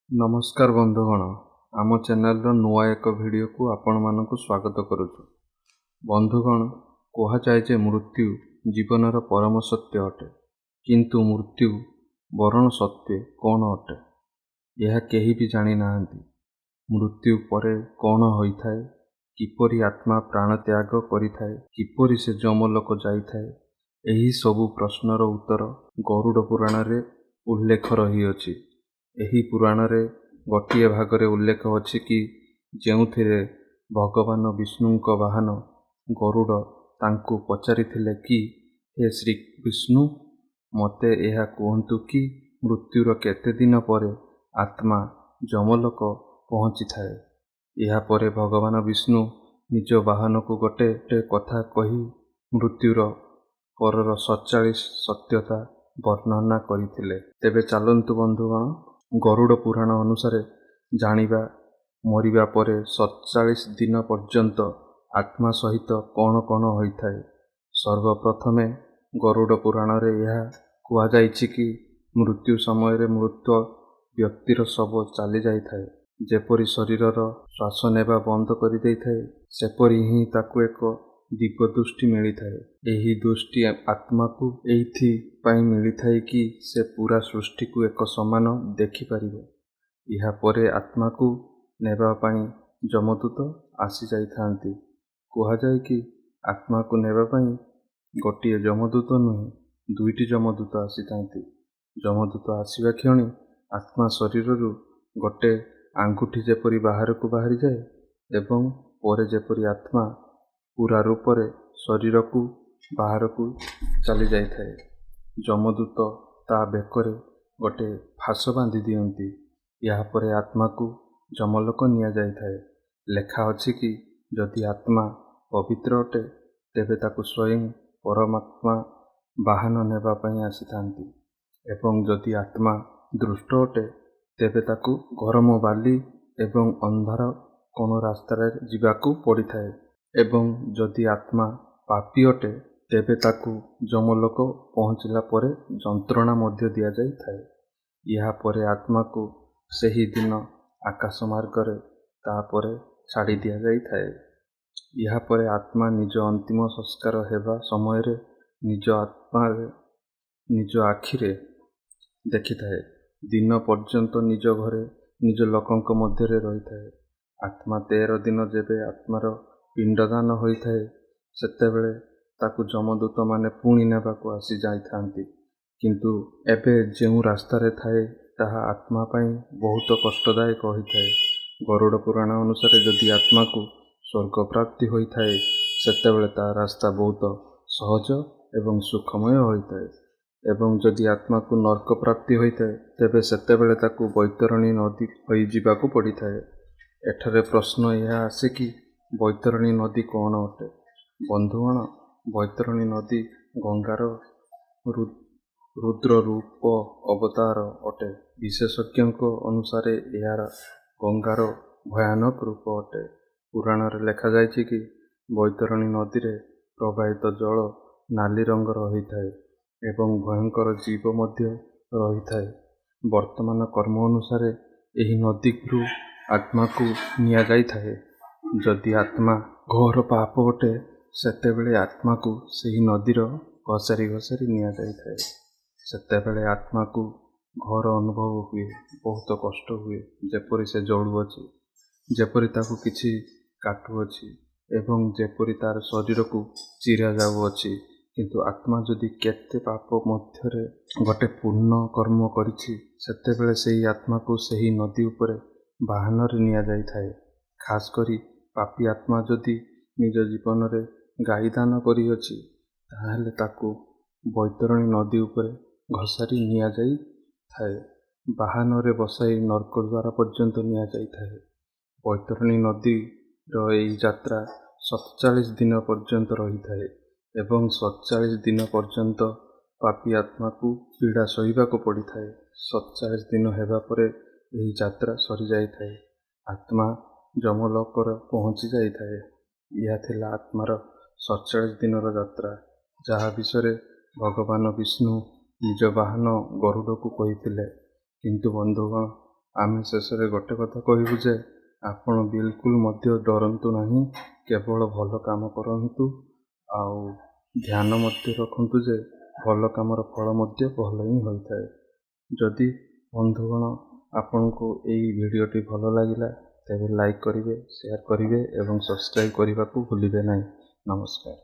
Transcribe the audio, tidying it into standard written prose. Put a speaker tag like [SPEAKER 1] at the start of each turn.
[SPEAKER 1] नमस्कार बंधुगण, आम चैनल नुआ एक वीडियो को आपण मानक स्वागत करुचु। बंधुगण, कहुए जे मृत्यु जीवनर परम सत्य अटे, किंतु मृत्यु वरण सत्य कौन अटे यह केही भी जानी नाहंती। मृत्यु परे कौन होइथाए, किपरि आत्मा प्राण त्याग करिथाए, किपरि से जमलोक जाइथाए, एही सबु प्रश्नर उत्तर गरुड़ पुराण रे उल्लेख रहिअछि। एही पुराण रे गोटिए भागरे उल्लेख अछि कि जेउथिरे भगवान विष्णुଙ୍କ वाहन गरुड़ तांकु पचारिथिले कि हे श्री विष्णु, मते एहा कहंतु कि मृत्युर केते दिन परे आत्मा जमलोक पहुँची थाए। या परे भगवान विष्णु निज वाहन को गोटे कथा कही मृत्युर परर 47 सत्यता वर्णना करिथिले। तेबे चलंतु बंधुगण, गरुड़ पुराण अनुसार जानिबा मरिबा परे 47 दिन पर्यंत आत्मा सहित कौन कौन होइथाए। सर्वप्रथमे गरुड़ पुराण रे यह कुआ जाइछि कि मृत्यु समय मृत व्यक्तिर शव चली जाइथाए। जेपरि शरीरर श्वास नेबा बंद करि देइथाए, सेपरि ही ताकु एक दिव्य दृष्टि मिलिथाए। एही दृष्टि आत्मा को एइथि पाई मिलिथाए कि से पूरा सृष्टि को एक समान देखि पारिबो। इहा परे आत्मा को नेबा पाई जमदूत आसी जाइथांती। कुहा जाय कि आत्मा को नेबा पाई गोटिए जमदूत नुहे, दुईटी जमदूत आसीथांती। जमदूत आसीबा क्षणी आत्मा शरीररू गोटे आंगुठी जेपरि बाहर को बाहरी जाए एवं परे जेपरि आत्मा पूरा रूपरे शरीर को बाहर को चली जाइथाए। जमदूत ता बेकरे गोटे फास बांधी दियंती। या परे आत्मा को जमलोक निया जाइथाए। लेखा अछि कि जदि आत्मा पवित्र अटे तेबे ताकु स्वयं परमात्मा वाहन नेबा पई आसीथांती, एवं जदि आत्मा दुष्ट अटे तेबे ताकु गरम बाली एवं अंधार कोन रास्तार जिबाकू पड़िथाए। एवं जदि आत्मा पापी अटे तेबे ताकू जमलोक पहुँचला परे जंत्रणा मध्य दिया जाइथाए। या परे आत्मा को सही दिन आकाश मार्गरे तापरे छाड़ी दिया जाइथाए। या परे आत्मा निज अंतिम संस्कार हेबा समय रे निज आत्मा निज आखिरे देखिथाए। दिन पर्यंत निज घरे निज लोकंक मध्यरे रहिथाए। आत्मा 13 दिन जेबे आत्मार पिंडदान होइथाए सेतेबेले ताकु जमदूत माने पुणी नेबाकू आसी जाइथांती। किंतु एबे जेउ रास्तारे थाए ताहा आत्मा पाई बहुत कष्टदायक होइथाए। गरुड़ पुराण अनुसार जदि आत्मा को स्वर्ग प्राप्ति होइथाए सेतेबेले ता रास्ता बहुत सहज एवं सुखमय होइथाए। एवं जदि आत्मा को नरक प्राप्ति होइथाए तेबे सेतेबेले ताकु बैतरणी नदी होई जिबाकू पड़िथाए। एठारे प्रश्न यह आसे कि बैतरणी नदी कौन अटे। बंधुगण, बैतरणी नदी गंगार रुद्र रूप अवतार अटे। विशेषज्ञों अनुसार यार गंगार भयानक रूप अटे। पुराण रे लेखा जाइछि कि बैतरणी नदी रे प्रवाहित जल नाली रंगर होइथाए एवं भयंकर जीव मध्य रहिथाए। वर्तमान कर्म अनुसार एही नदी गुरु आत्मा को निया जाइथाए। जदि आत्मा घोर पाप अटे सेतेबेले आत्मा को सही नदीर घसारी घसारी निया जाइथाए। सेतेबेले आत्मा को घोर अनुभव हुए, बहुत कष्ट हुए, जेपरि से जलुअछि, जेपरि ताकू किछि काटुअछि एवं जेपरि तार शरीर को चिरा जाउअछि। किंतु आत्मा जदि केते पाप मध्यरे गोटे पूर्ण कर्म करिछि सेतेबेले सेही आत्मा को सही नदी उपरे वाहन रे निया जाइथाए। खास करी पापी आत्मा जदि निज जीवन रे गाई दान करिअछि ताहेले ताकू बैतरणी नदी उपरे घसारी निया जाइथाए। वाहन रे बसाई नरक द्वार पर्यंत निया जाइथाए। बैतरणी नदी रो एई यात्रा 47 दिन पर्यंत रहिथाए एवं 47 दिन पर्यंत पापी आत्मा को पीड़ा सहिबाकू पड़िथाए। 47 दिन हेबा परे एही यात्रा सरी जाइथाए। आत्मा जमलोक पहुँची जाइथाए। यह थिला आत्मार 47 दिनर यात्रा, जहा विषय भगवान विष्णु निज वाहन गरुड़ को कहिथिले। किंतु बंधुगण, ଆମେ ଶେଷରେ ଗୋଟେ କଥା କହିବୁ ଯେ ଆପଣ ବିଲକୁଲ ମଧ୍ୟ ଡରନ୍ତୁ ନାହିଁ, କେବଳ ଭଲ କାମ କରନ୍ତୁ ଆଉ ଧ୍ୟାନ ମଧ୍ୟ ରଖନ୍ତୁ ଯେ ଭଲ କାମର ଫଳ ମଧ୍ୟ ଭଲ ହିଁ ହୋଇଥାଏ। ଯଦି ବନ୍ଧୁଗଣ ଆପଣଙ୍କୁ ଏହି ଭିଡ଼ିଓଟି ଭଲ ଲାଗିଲା ତେବେ ଲାଇକ୍ କରିବେ, ସେୟାର କରିବେ ଏବଂ ସବସ୍କ୍ରାଇବ୍ କରିବାକୁ ଭୁଲିବେ ନାହିଁ। ନମସ୍କାର।